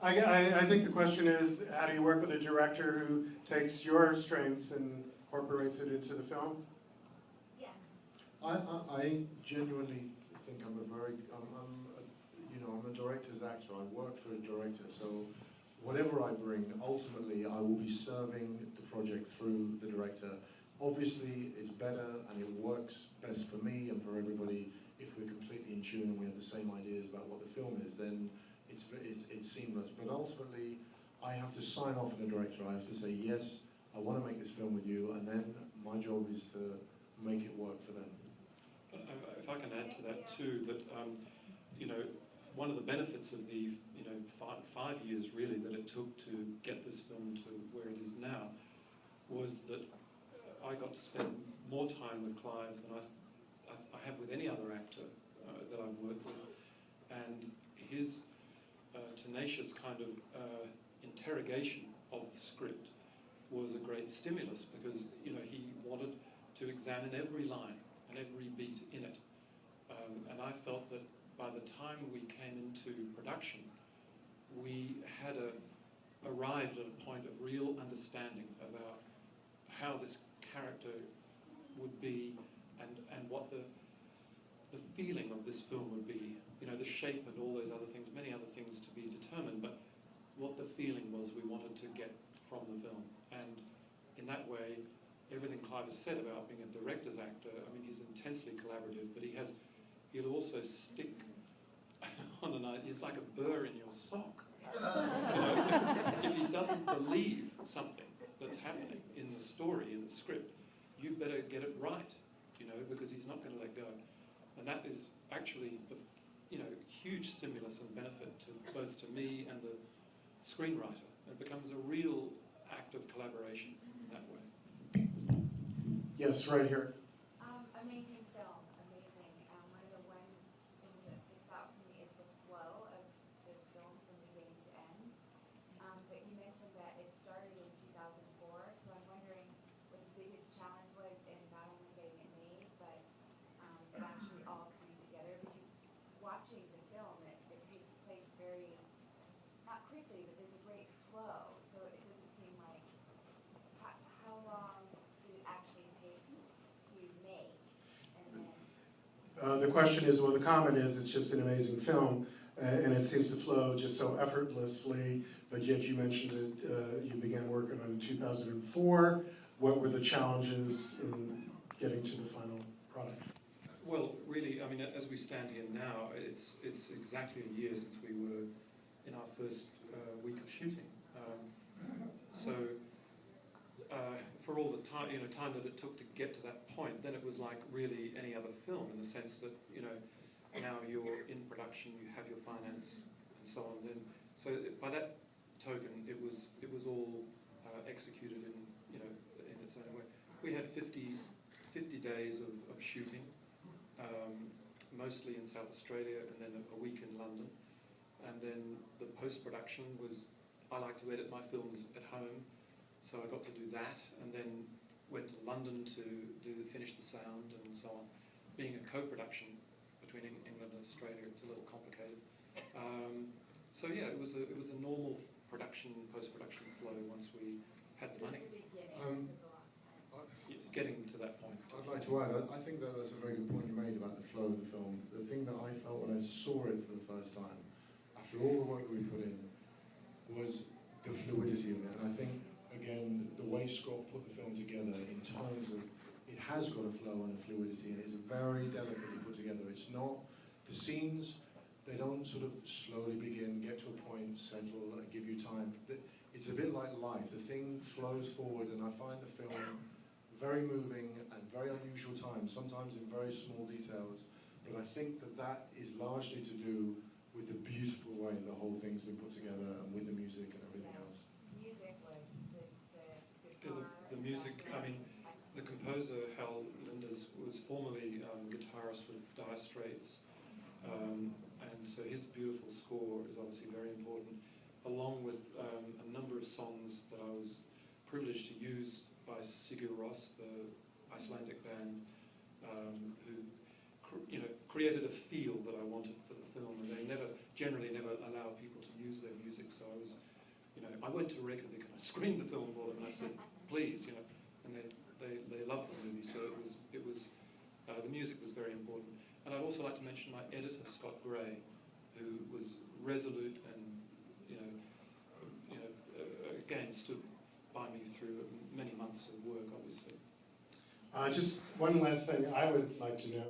I think the question is, how do you work with a director who takes your strengths and incorporates it into the film? Yes. I genuinely think I'm a director's actor. I work for a director, so whatever I bring, ultimately I will be serving the project through the director. Obviously, it's better and it works best for me and for everybody if we're completely in tune and we have the same ideas about what the film is. Then it's seamless. But ultimately, I have to sign off on the director. I have to say, yes, I want to make this film with you, and then my job is to make it work for them. If I can add to that too, that one of the benefits of the 5 years really that it took to get this film to where it is now was that I got to spend more time with Clive than I have with any other actor that I've worked with, and his tenacious kind of interrogation of the script was a great stimulus, because he wanted to examine every line and every beat in it, and I felt that by the time we came into production, we had arrived at a point of real understanding about how this character would be and what the feeling of this film would be. The shape and all those other things, many other things to be determined, but what the feeling was we wanted to get from the film. And in that way, everything Clive has said about being a director's actor, I mean, he's intensely collaborative, but he'll also stick on an idea. It's like a burr in your sock. If he doesn't believe something that's happening in the story, in the script, you better get it right, because he's not going to let go. And that is actually a huge stimulus and benefit to both to me and the screenwriter. It becomes a real act of collaboration in that way. Yes, right here. Amazing film, amazing. One of the things that sticks out for me is the flow of the film from beginning to end. But you mentioned that it started in 2004, so I'm wondering what the biggest challenge was in not only getting it made, but it actually all coming together. Because watching the film, it takes place very, not quickly, but there's a great flow. So it doesn't seem like, how long did it actually take to make? And then The question is, well, the comment is, it's just an amazing film, and it seems to flow just so effortlessly, but yet you mentioned it, you began working on it in 2004. What were the challenges in getting to the final product? Well, really, I mean, as we stand here now, it's exactly a year since we were in our first week of shooting. So for all the time, time that it took to get to that point, then it was like really any other film, in the sense that now you're in production, you have your finance and so on. Then, so by that token, it was all executed in in its own way. We had 50 days of shooting. Mostly in South Australia, and then a week in London. And then the post-production was, I like to edit my films at home, so I got to do that, and then went to London to finish the sound and so on. Being a co-production between England and Australia, it's a little complicated. So yeah, it was a normal production, post-production flow once we had the money. Getting to that point. I'd like to add, I think that's a very good point you made about the flow of the film. The thing that I felt when I saw it for the first time, after all the work we put in, was the fluidity of it. And I think, again, the way Scott put the film together in terms of, it has got a flow and a fluidity, and it's very delicately put together. It's not, the scenes, they don't sort of slowly begin, get to a point, settle, and give you time. It's a bit like life. The thing flows forward, and I find the film very moving and very unusual times, sometimes in very small details, but I think that is largely to do with the beautiful way the whole thing's been put together, and with the music and everything else. music was the Yeah, the music, I mean, the composer, Hal Linders, was formerly guitarist with Dire Straits, and so his beautiful score is obviously very important, along with a number of songs that I was privileged to use by Sigur Rós, the Icelandic band, who created a feel that I wanted for the film, and they generally never allow people to use their music. So I was, I went to Reykjavik and I screened the film for them, and I said, please, and they loved the movie. So it was the music was very important. And I'd also like to mention my editor, Scott Gray, who was resolute and again stood by me through many months of work, obviously. Just one last thing I would like to know.